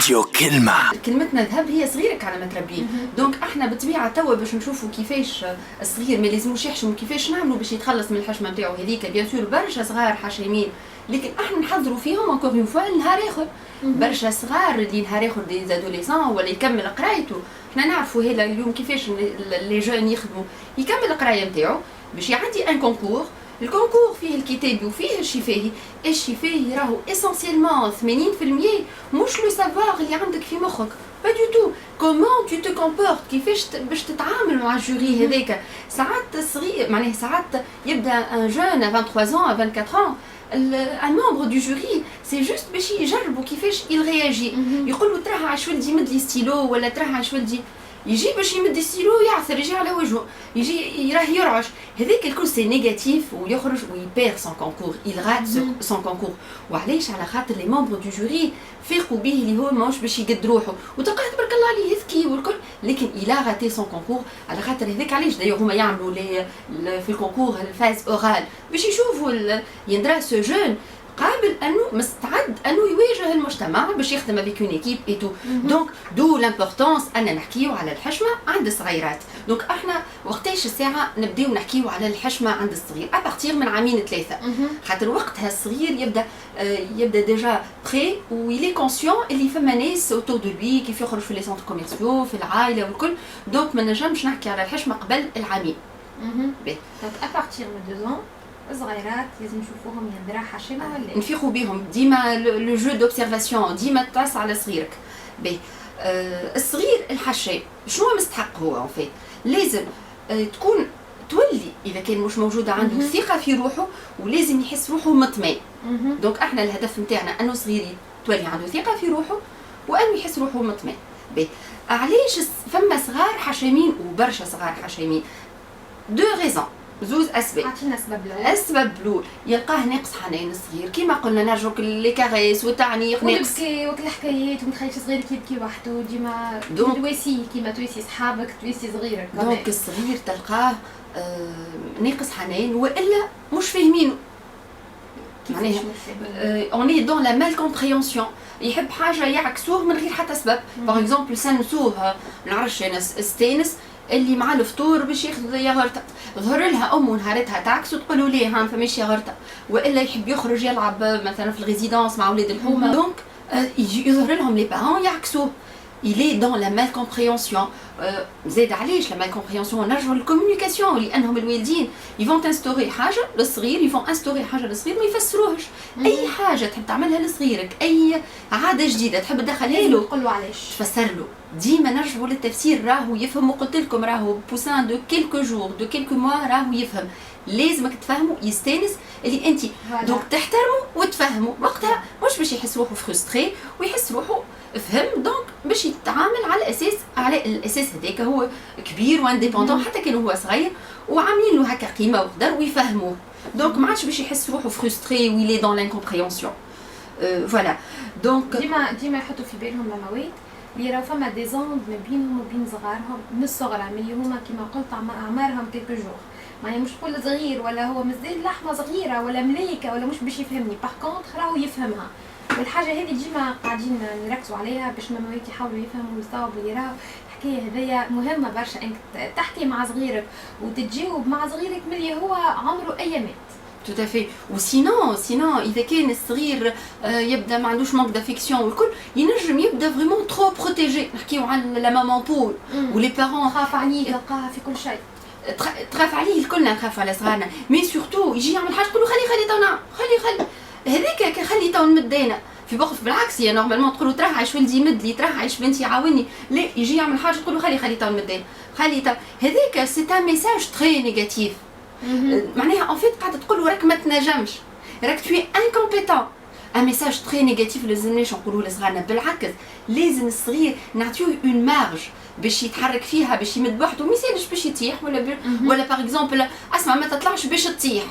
راديو كلمتنا ذهب هي صغيرك على ما تربيه. دونك احنا بالطبيعه توا باش نشوفوا كيفاش الصغير ما لازموش يحشم، كيفاش نعملوا باش يتخلص من الحشمه نتاعو هذيك. بيان سور برشا صغار حشيمين، لكن احنا نحضروا فيهم انكور اون فوا نهار اخر. برشا صغار اللي نهار اخر دي زادوليسون ولا يكمل قرايته. احنا نعرفوا هذا اليوم كيفاش لي جون يخدموا، يكمل القرايه نتاعو باش يعدي ان كونكور. الكونكور فيه الكتابي وفيه الشفاهي. الشفاهي راهو اسونسيلمون 80% مش لو سافوار اللي عندك في مخك، با دو تو كومون تو تو كومبورت، كيفاش باش تتعامل مع الجوري هذاك. ساعات صغير معناها ساعات يبدا ان جون 23 ans 24 ans un membre du jury c'est juste باش يجربوا كيفاش يرياجي. يقولوا تراه عاش ولدي مد لي ستيلو ولا تراه عاش ولدي، يجي باش يمد الستيلو يعثر يجي على وجهه، يجي يراه يرعش. هذاك الكل سي نيجاتيف ويخرج ويبير سون كونكور، يغات سون كونكور. وعلاش؟ على خاطر لي ممبر دو جوري فيقوا به اللي هو ماهوش باش يقد روحه، وتلقاه تبارك الله عليه يذكي والكل، لكن إلا غاتي سون كونكور. على خاطر هذاك علاش دايوغ هما يعملوا في الكونكور الفاز اورال باش يشوفوا يندرا سو جون قابل انه مستعد انه يواجه المجتمع باش يخدم افيك اون ايكيب اي تو. دونك دو لامبورطونس ان نحكيو على الحشمه عند الصغيرات. دونك احنا وقتاش الساعه نبداو نحكيو على الحشمه عند الصغير؟ ابارتيغ من عامين 3، خاطر وقتها الصغير يبدا ديجا بري ويلي كونسيون اللي فما ناس اوتور دو لوي كيف يخرج في لي سونتر كوميرسيو في العائله والكل. دونك ما نجمش نحكي على الحشمه قبل العامين. دونك ابارتيغ من 2 ans صغيرات لازم نشوفوهم يندرا حشمه ولا نفيقوا بهم ديما. لو جو دوبسيرفاسيون ديما تقاس على صغيرك. باهي الصغير الحشام شنو مستحق هو ان فيت؟ لازم تكون تولي اذا كان مش موجوده عنده ثقه في روحه، ولازم يحس روحه مطمئن. دونك احنا الهدف نتاعنا انه صغير تولي عنده ثقه في روحه وانه يحس روحه مطمئن. باهي علاش فما صغار حشامين وبرشا صغار حشامين؟ دو ريزون، زوز اسباب. عطينا سبب الاول. السبب الاول يلقاه ناقص حنان الصغير، كيما قلنا نرجوك لي كاريس والتعنيق ناقص والبكي والحكايات، ومتخيلش صغير يبكي وحده ديما تواسي كيما تواسي صحابك تواسي صغيرك. دونك الصغير تلقاه ناقص حنان والا مش فاهمينه. معناها اوني دون لا مال كومبريونسيون، يحب حاجه يعكسوه من غير حتى سبب. باغ اكزومبل سنسوه نعرفش انا ستينس اللي مع الفطور باش ياخذ ياغورتا، ظهر لها امه نهارتها تعكس وتقولوا ليه ها ما فماش ياغورتا، والا يحب يخرج يلعب مثلا في الريزيدونس مع ولاد الحومه. دونك يظهر لهم لي بارون يعكسوه. il est dans la malcompréhension. زاد علاش لا malcompréhension؟ نرجعوا للكومونيكاسيون، لانهم الوالدين يفون تنستوري حاجه للصغير، يفون انستوري حاجه للصغير ما يفسروهش. اي حاجه تحب تعملها لصغيرك، اي عاده جديده تحب تدخلها له تقول له علاش، تفسر له. ديما نرجعوا للتفسير، راهو يفهم. وقلت لكم راهو بوسان دو كيلكو جور دو كيلكو موا راهو يفهم. لازمك تفهموا يستانس اللي انت دونك تحترموا وتفهموا. وقتها مش باش يحس روحه فرستري ويحس روحه فهم. دونك باش يتعامل على الاساس هذاك هو كبير وانديبوندون حتى كان هو صغير وعاملين له هكا قيمه وقدر ويفهموه. دونك ما عادش باش يحس روحه فرستري ويلي دون لانكومبريونسيون. فوالا دونك ديما يحطوا في بالهم المواد اللي راهو فما دي زوند ما بينهم وبين صغارهم من الصغرى، اللي هما كيما قلت اعمارهم كيلكو جور. يعني مش كل صغير ولا هو مازال لحمه صغيره ولا مليكه ولا مش باش يفهمني، باغ كونطخ راهو يفهمها. والحاجه هذه ديما قاعدين نركزوا عليها باش المموات يحاولوا يفهموا ويستوعبوا اللي راهو الحكايه هذيا مهمه برشا، انك تحكي مع صغيرك وتتجاوب مع صغيرك ملي هو عمره ايامات. tout à fait. وسينون اذا كان الصغير يبدا ما عندوش مانك دافيكسيون والكل، ينجم يبدا فريمون ترو بروتيجي. نحكيو على لا مامون بول ولي بارون خاف عليه تلقاها في كل شيء، تخاف عليه. الكلنا نخاف على صغارنا، مي سورتو يجي يعمل حاجه تقولوا خلي تونا خلي هذاك خلي تو نمد انا في وقف. بالعكس هي نورمالمون تقولوا تراه عايش ولدي يمد لي، تراه عايش بنتي عاوني. لا، يجي يعمل حاجه تقولوا خلي تو نمد انا خلي تو. هذاك سي ان ميساج تري نيجاتيف. معناها ان فيت قاعده تقول له راك ما تنجمش، راك توي انكومبيتون. ان ميساج تري نيجاتيف. لازمناش نقولوه لصغارنا، بالعكس لازم الصغير نعطيوه اون مارج باش يتحرك فيها، باش يمد بوحده. ما يسالش باش يطيح ولا باغ اكزومبل اسمع ما تطلعش باش تطيح.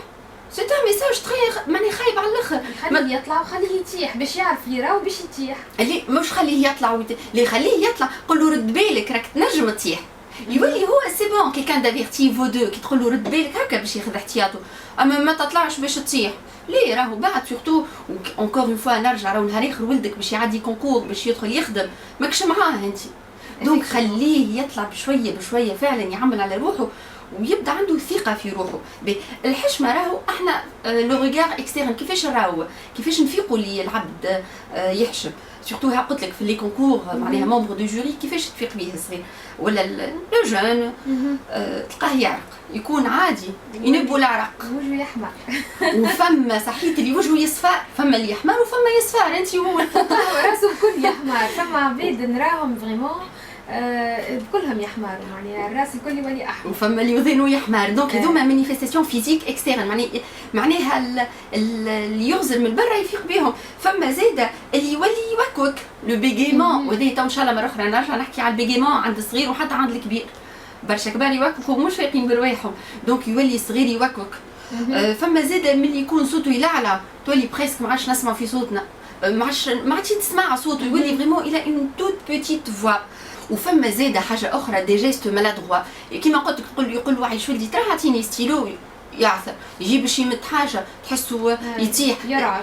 سي ان ميساج تري ماني خايب على الاخر. خليه يطلع وخليه يطيح باش يعرف يراو باش يطيح. اللي مش خليه يطلع اللي خليه يطلع قول له رد بالك راك تنجم تطيح. يولي هو سي بون كي كان دافيرتي فو دو كي تقول له رد بالك هكا باش ياخذ احتياطه، اما ما تطلعش باش تصيح ليه راهو بعد سورتو اونكور اون فوا نرجع راهو نهار اخر ولدك باش يعدي كونكور باش يدخل يخدم ماكش معاه انت، دونك خليه يطلع بشويه بشويه فعلا يعمل على روحه ويبدا عنده ثقه في روحه. الحشمه راهو احنا لو ريغار اكستيرن كيفاش راهو كيفاش نفيقوا لي العبد يحشم سورتو ها قلت لك في لي كونكور معناها ممبر دو جوري كيفاش تفيق بيه الصغير ولا لو جون تلقاه يعرق يكون عادي ينبوا العرق وجهه يحمر وفما صحيت اللي وجهه يصفر فما اللي يحمر وفما يصفر انت هو راسه الكل يحمر فما عباد نراهم فريمون كلهم يحمروا يعني الراس الكل يولي احمر وفما اللي يظنوا يحمر دونك هذوما مانيفيستاسيون فيزيك اكسترن معناها اللي يغزل من برا يفيق بهم. فما زاده اللي يولي يوكوك لو بيغيمون وهذه تو ان شاء الله مره اخرى نرجع نحكي على البيغيمون عند الصغير وحتى عند الكبير برشا كبار يوكوكوا مش فايقين برواحهم دونك يولي الصغير يوكوك. فما زاده ملي يكون صوته يلعلع تولي بريسك ما عادش نسمع في صوتنا ما عادش تسمع صوته يولي فريمون الى اون توت بوتيت فوا. وفما زاده حاجه اخرى دي جيست مالادغوا كيما قلت لك يقول له عايش ولدي ترى عطيني ستيلو يعثر يجيب باش يمد حاجه تحسوا يطيح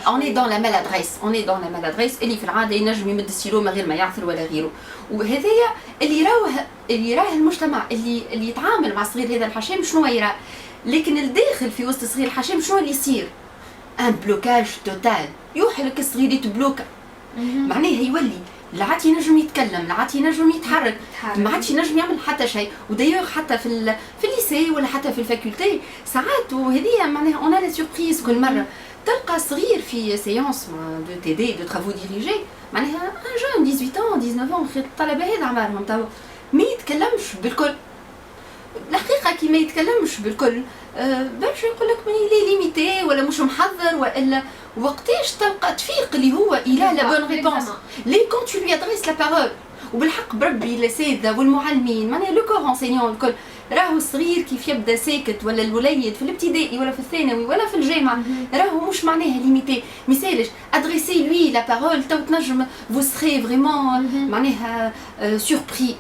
اوني دون لا مالادريس اللي في العاده ينجم يمد ستيلو من غير ما يعثر ولا غيره. وهذايا اللي يراه المجتمع اللي يتعامل مع الصغير هذا الحشام شنو يرى، لكن الداخل في وسط صغير الحشام شنو اللي يصير ان بلوكاج توتال يوحلك الصغير يتبلوكا معناها يولي لا عاد ينجم يتكلم لا عاد ينجم يتحرك ما عادش ينجم يعمل حتى شيء. ودايوغ حتى في الليسي ولا حتى في الفاكولتي ساعات وهذه معناها اون لا سوربريز كل مره تلقى صغير في سيونس دو تي دي دو ترافو ديريجي معناها ان جون 18 19 الطلبه هذا عمرهم تو ما يتكلمش بالكل الحقيقه كي ما يتكلمش بالكل برشا يقول لك لي ليميتي ولا مش محضر والا وقتاش تلقى تفيق اللي هو الى لا بون ريبونس لي كون تو لوي ادريس لا بارول. وبالحق بربي الاساتذه والمعلمين معناها لو كور انسينيون الكل راهو الصغير كيف يبدا ساكت ولا الوليد في الابتدائي ولا في الثانوي ولا في الجامعه راهو مش معناها ليميتي ميسالش ادريسي لوي لا بارول تو تنجم فو سري فريمون معناها سوربري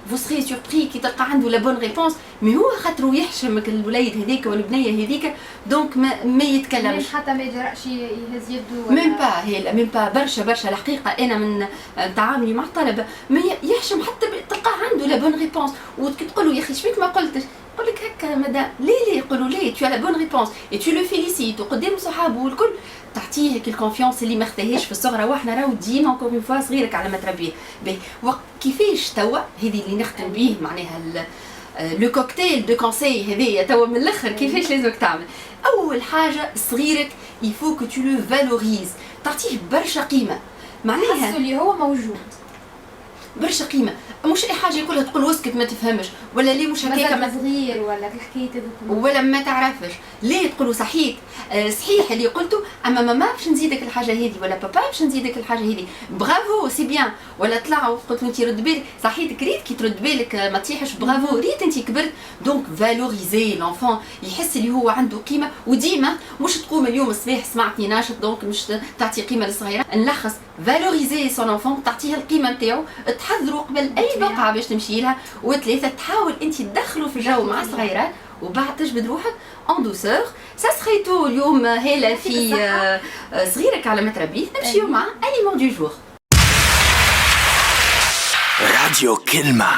كي تلقى عنده لا بون ريبونس مي هو خاطرو يحشمك الوليد هذيك ولا البنيه هذيك دونك ما يتكلمش حتى ما يجرأش يهز يده ميم با برشا الحقيقه انا من تعاملي مع الطلبه ما يحشم حتى تلقاه عنده لا بون ريبونس وتقول له يا اخي شبيك ما قلتش يقول لك هكا مدام ليه يقولوا ليه تو لا بون ريبونس اي تو لو فيليسيت وقدام صحابه والكل تعطيه هيك الكونفيونس اللي ما خذاهاش في الصغرى. واحنا راهو ديما اونكور اون فوا صغيرك على ما تربيه كيفاش توا هذه اللي نختم به معناها لو كوكتيل دو كونساي هذيا توا من الاخر كيفاش لازمك تعمل. اول حاجه صغيرك يفو كو تو لو فالوريز تعطيه برشا قيمه معناها اللي هو موجود برشا قيمه مش اي حاجه يقولها تقول واسكت ما تفهمش ولا ليه مش هكاك ما صغير ولا الحكايه هذوك ولا ما تعرفش ليه تقولوا صحيح اللي قلته اما ماما باش نزيدك الحاجه هذه ولا بابا باش نزيدك الحاجه هذه برافو سي بيان ولا طلعوا قلت له انت رد بالك صحيح كريت كي ترد بالك ما تيحش برافو ريت انت كبرت دونك فالوريزي لونفون يحس اللي هو عنده قيمه. وديما مش تقوم اليوم الصباح سمعتني ناشط دونك مش تعطي قيمه للصغيره نلخص فالوريزي سون انفون تعطيه القيمه نتاعو تحضروا قبل اي بقعه باش تمشي لها وثلاثه تحاول انت تدخلوا في الجو مع الصغيرات وبعد تجبد روحك اون دوسور. سا سخيتو اليوم هاله في صغيرك على ما تربيه نمشيو مع اليمون دو جور راديو كلمه.